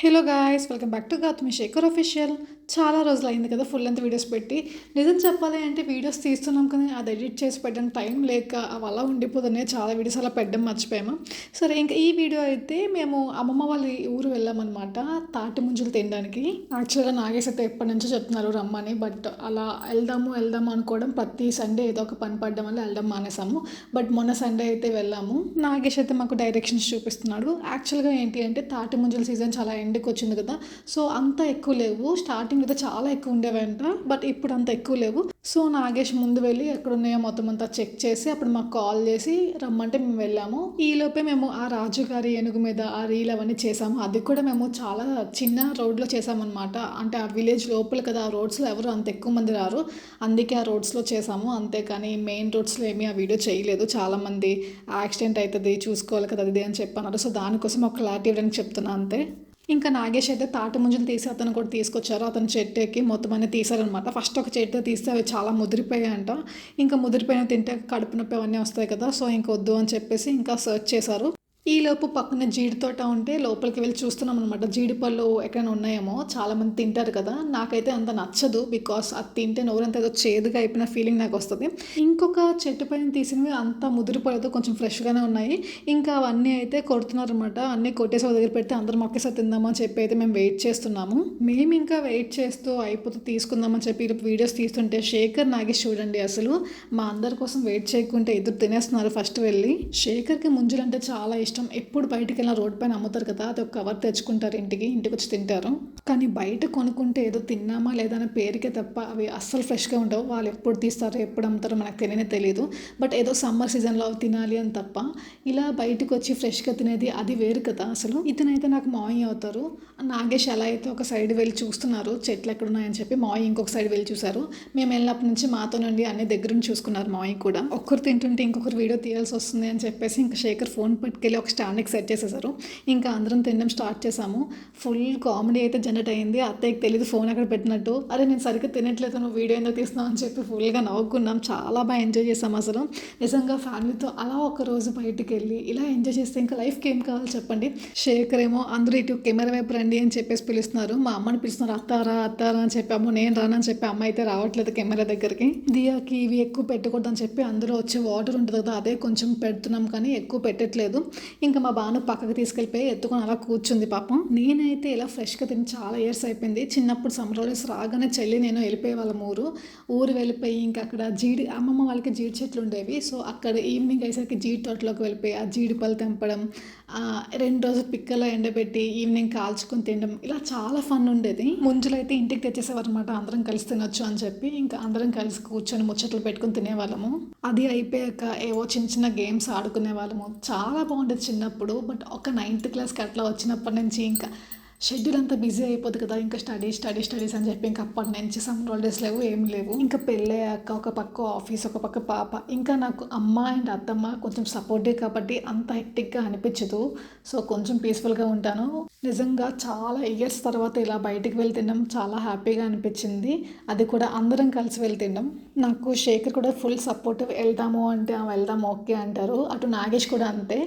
Hello guys, welcome back to Gautami Shekar official. చాలా రోజులు అయింది కదా ఫుల్ లెంత్ వీడియోస్ పెట్టి. నిజం చెప్పాలి అంటే వీడియోస్ తీస్తున్నాం కానీ అది ఎడిట్ చేసి పెట్టడం టైం లేక అవి అలా ఉండిపోతున్నాయి. చాలా వీడియోస్ అలా పెట్టడం మర్చిపోయాము. సరే, ఇంకా ఈ వీడియో అయితే మేము అమ్మమ్మ వాళ్ళ ఊరు వెళ్ళామన్నమాట తాటి ముంజలు తినడానికి. యాక్చువల్గా నాగేష్ అయితే ఎప్పటి నుంచో చెప్తున్నారు రమ్మని, బట్ అలా వెళ్దాము అనుకోవడం ప్రతి సండే ఏదో ఒక పని పడడం వల్ల వెళ్ళడం మానేసాము. బట్ మొన్న సండే అయితే వెళ్ళాము. నాగేష్ అయితే మాకు డైరెక్షన్స్ చూపిస్తున్నాడు. యాక్చువల్గా ఏంటి అంటే తాటి ముంజల సీజన్ చాలా ఎండ్కి వచ్చింది కదా, సో అంత ఎక్కువ లేవు. స్టార్టింగ్ అయితే చాలా ఎక్కువ ఉండేవంట, బట్ ఇప్పుడు అంత ఎక్కువ లేవు. సో నాగేష్ ముందు వెళ్ళి ఎక్కడున్నాయో మొత్తం అంతా చెక్ చేసి అప్పుడు మాకు కాల్ చేసి రమ్మంటే మేము వెళ్ళాము. ఈలోపే మేము ఆ రాజుగారి ఏనుగు మీద ఆ రీల్ అవన్నీ చేసాము. అది కూడా మేము చాలా చిన్న రోడ్లో చేసామన్నమాట. అంటే ఆ విలేజ్ లోపల కదా, ఆ రోడ్స్లో ఎవరు అంత ఎక్కువ మంది రారు, అందుకే ఆ రోడ్స్లో చేసాము. అంతేకాని మెయిన్ రోడ్స్లో ఏమీ ఆ వీడియో చేయలేదు. చాలామంది యాక్సిడెంట్ అవుతుంది చూసుకోవాలి కదా అది అని చెప్పన్నారు. సో దానికోసం ఒక క్లారిటీ ఇవ్వడానికి చెప్తున్నా అంతే. ఇంకా నాగేష్ అయితే తాటి ముంజలు తీసి అతను కూడా తీసుకొచ్చారు. అతను చెట్టు ఎక్కి మొత్తం అన్నీ తీసారనమాట. ఫస్ట్ ఒక చెట్టు తీస్తే అవి చాలా ముదిరిపోయాయంట. ఇంకా ముదిరిపోయిన తింటే కడుపు నొప్పి అవన్నీ వస్తాయి కదా, సో ఇంక వద్దు అని చెప్పేసి ఇంకా సర్చ్ చేశారు. ఈలోపు పక్కన జీడి తోట ఉంటే లోపలికి వెళ్ళి చూస్తున్నాం అనమాట. జీడి పళ్ళు ఎక్కడైనా ఉన్నాయేమో, చాలామంది తింటారు కదా. నాకైతే అంత నచ్చదు, బికాస్ అది తింటే నోరంతా ఏదో చేదుగా అయిపోయిన ఫీలింగ్ నాకు వస్తుంది. ఇంకొక చెట్టు పైన తీసినవి అంత ముదిరిపోలేదు, కొంచెం ఫ్రెష్గానే ఉన్నాయి. ఇంకా అవన్నీ అయితే కొడుతున్నారు అనమాట. అన్నీ కొట్టేసి దగ్గర పెడితే అందరం ఒకేసారి తిందామని చెప్పి అయితే మేము వెయిట్ చేస్తున్నాము. మేము ఇంకా వెయిట్ చేస్తూ అయిపోతూ తీసుకుందామని చెప్పి వీడియోస్ తీస్తుంటే శేఖర్ నాగేష్ చూడండి, అసలు మా అందరి కోసం వెయిట్ చేయకుంటే ఎదురు తినేస్తున్నారు ఫస్ట్ వెళ్ళి. శేఖర్కి ముంజలు అంటే చాలా ఇష్టం. ఎప్పుడు బయటికి వెళ్ళిన రోడ్ పైన అమ్ముతారు కదా, అది ఒక కవర్ తెచ్చుకుంటారు, ఇంటికి వచ్చి తింటారు. కానీ బయట కొనుక్కుంటే ఏదో తిన్నామా లేదా అనే పేరుకే తప్ప అవి అస్సలు ఫ్రెష్గా ఉండవు. వాళ్ళు ఎప్పుడు తీస్తారో ఎప్పుడు అమ్ముతారో మనకు తెలియదు. బట్ ఏదో సమ్మర్ సీజన్లో అవి తినాలి అని తప్ప ఇలా బయటకు వచ్చి ఫ్రెష్గా తినేది అది వేరు కదా. అసలు ఇతనైతే నాకు మావయ్య అవుతారు. నాగేష్ ఎలా అయితే ఒక సైడ్ వెళ్ళి చూస్తున్నారు చెట్లు ఎక్కడ ఉన్నాయని చెప్పి, మావయ్య ఇంకొక సైడ్ వెళ్ళి చూశారు. మేము వెళ్ళినప్పటి నుంచి మాతో నుండి అన్ని దగ్గర నుంచి చూసుకున్నారు మావయ్య కూడా. ఒక్కరు తింటుంటే ఇంకొకరు వీడియో తీయాల్సి వస్తుంది అని చెప్పేసి ఇంకా శేఖర్ ఫోన్ పట్టుకెళ్ళి ఒక స్టాండ్కి సెట్ చేసేసారు. ఇంకా అందరం తినడం స్టార్ట్ చేసాము. ఫుల్ కామెడీ అయితే జనరేట్ అయింది. అత్తయ్యకి తెలియదు ఫోన్ అక్కడ పెట్టినట్టు. అరే నేను సరిగ్గా తినట్లేదు, నువ్వు వీడియో ఎందుకు తీస్తున్నావు అని చెప్పి ఫుల్గా నవ్వుకున్నాం. చాలా బాగా ఎంజాయ్ చేసాం అసలు. నిజంగా ఫ్యామిలీతో అలా ఒక రోజు బయటికి వెళ్ళి ఇలా ఎంజాయ్ చేస్తే ఇంకా లైఫ్కి ఏం కావాలి చెప్పండి. శేఖర్ ఏమో అందరూ ఇటు కెమెరా వైపు రండి అని చెప్పేసి పిలుస్తున్నారు. మా అమ్మని పిలుస్తున్నారు, అత్తారా అని చెప్పి. అమ్మో నేను రానని చెప్పి అమ్మ అయితే రావట్లేదు కెమెరా దగ్గరికి. దియాకి ఇవి ఎక్కువ పెట్టకూడదు అని చెప్పి అందులో వచ్చే వాటర్ ఉంటుంది కదా, అదే కొంచెం పెడుతున్నాం కానీ ఎక్కువ పెట్టట్లేదు. ఇంకా మా బాను పక్కకు తీసుకెళ్ళిపోయి ఎత్తుకొని అలా కూర్చుంది పాపం. నేనైతే ఇలా ఫ్రెష్గా తిని చాలా ఇయర్స్ అయిపోయింది. చిన్నప్పుడు సమ్మర్ హాలిడేస్ రాగానే చెల్లి నేను వెళ్ళిపోయే వాళ్ళం ఊరు వెళ్ళిపోయి ఇంకా అక్కడ అమ్మమ్మ వాళ్ళకి జీడి చెట్లు ఉండేవి. సో అక్కడ ఈవినింగ్ అయ్యేసరికి జీడి తోటలోకి వెళ్ళిపోయి ఆ జీడి పళ్ళు తెంపడం, 2 రోజులు పిక్కలో ఎండబెట్టి ఈవినింగ్ కాల్చుకొని తినడం, ఇలా చాలా ఫన్ ఉండేది. ముంజలు అయితే ఇంటికి తెచ్చేసేవారు అనమాట, అందరం కలిసి తినొచ్చు అని చెప్పి. ఇంకా అందరం కలిసి కూర్చొని ముచ్చట్లు పెట్టుకుని తినేవాళ్ళము. అది అయిపోయాక ఏవో చిన్న గేమ్స్ ఆడుకునే వాళ్ళము. చాలా బాగుండేది చిన్నప్పుడు. బట్ ఒక 9th క్లాస్కి అట్లా వచ్చినప్పటి నుంచి ఇంకా షెడ్యూల్ అంతా బిజీ అయిపోతుంది కదా, ఇంకా స్టడీస్ అని చెప్పి ఇంకా అప్పటి నుంచి సమ్మర్ హాలిడేస్ లేవు, ఏం లేవు. ఇంకా పెళ్ళయ్యాక ఒక పక్క ఆఫీస్, ఒక పక్క పాప. ఇంకా నాకు అమ్మ అండ్ అత్తమ్మ కొంచెం సపోర్టివ్ కాబట్టి అంత హెక్టిక్గా అనిపించదు. సో కొంచెం పీస్ఫుల్గా ఉంటాను. నిజంగా చాలా ఇయర్స్ తర్వాత ఇలా బయటికి వెళ్ళి తినడం చాలా హ్యాపీగా అనిపించింది. అది కూడా అందరం కలిసి వెళ్ళి తినడం. నాకు శేఖర్ కూడా ఫుల్ సపోర్టివ్. వెళ్దాము అంటే వెళ్దాము ఓకే అంటారు. అటు నాగేష్ కూడా అంతే.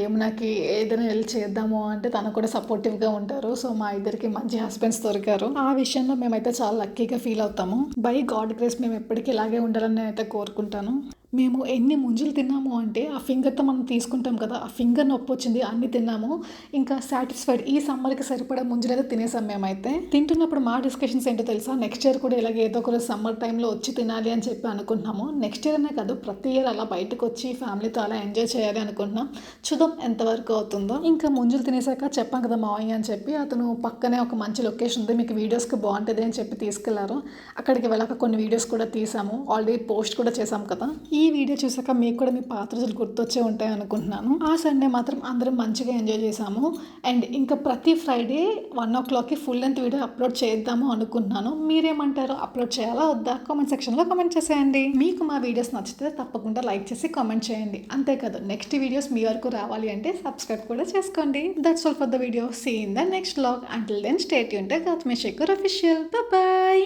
యమునకి ఏదైనా వెళ్ళి చేద్దాము అంటే తను కూడా సపోర్టివ్గా ఉంటారు. సో మా ఇద్దరికి మంచి హస్బెండ్స్ దొరికారు. ఆ విషయంలో మేమైతే చాలా లక్కీగా ఫీల్ అవుతాము. బై గాడ్ గ్రేస్ మేము ఎప్పటికీ ఇలాగే ఉండాలని నేనైతే కోరుకుంటాను. మేము ఎన్ని ముంజలు తిన్నాము అంటే ఆ ఫింగర్తో మనం తీసుకుంటాం కదా, ఆ ఫింగర్ నొప్పి వచ్చింది, అన్ని తిన్నాము. ఇంకా సాటిస్ఫైడ్. ఈ సమ్మర్కి సరిపడా ముంజలు అయితే తినేసాం మేమైతే. తింటున్నప్పుడు మా డిస్కషన్స్ ఏంటో తెలుసా, నెక్స్ట్ ఇయర్ కూడా ఇలాగే ఏదో ఒక సమ్మర్ టైంలో వచ్చి తినాలి అని చెప్పి అనుకుంటున్నాము. నెక్స్ట్ ఇయర్ అనే కాదు, ప్రతి ఇయర్ అలా బయటకు వచ్చి ఫ్యామిలీతో అలా ఎంజాయ్ చేయాలి అనుకుంటున్నాం. చూద్దాం ఎంతవరకు అవుతుందో. ఇంకా ముంజలు తినేసాక చెప్పాం కదా మావయ్య అని చెప్పి, అతను పక్కనే ఒక మంచి లొకేషన్ ఉంది, మీకు వీడియోస్కి బాగుంటుంది అని చెప్పి తీసుకెళ్లారు. అక్కడికి వెళ్ళాక కొన్ని వీడియోస్ కూడా తీసాము, ఆల్రెడీ పోస్ట్ కూడా చేసాం కదా. ఈ వీడియో చూసాక మీకు కూడా మీ పాత రోజులు గుర్తొచ్చే ఉంటాయి అనుకుంటున్నాను. ఆ సండే మాత్రం అందరం మంచిగా ఎంజాయ్ చేసాము. అండ్ ఇంకా ప్రతి ఫ్రైడే 1 o'clockకి ఫుల్ లెంత్ వీడియో అప్లోడ్ చేద్దాము అనుకుంటున్నాను. మీరేమంటారు, అప్లోడ్ చేయాలా వద్దా? కామెంట్ సెక్షన్లో కామెంట్ చేసేయండి. మీకు మా వీడియోస్ నచ్చితే తప్పకుండా లైక్ చేసి కామెంట్ చేయండి. అంతేకాదు నెక్స్ట్ వీడియోస్ మీ వరకు రావాలి అంటే సబ్స్క్రైబ్ కూడా చేసుకోండి. That's all for the video. See in the next vlog. Until then stay tuned to Gautami Shekar official. Bye.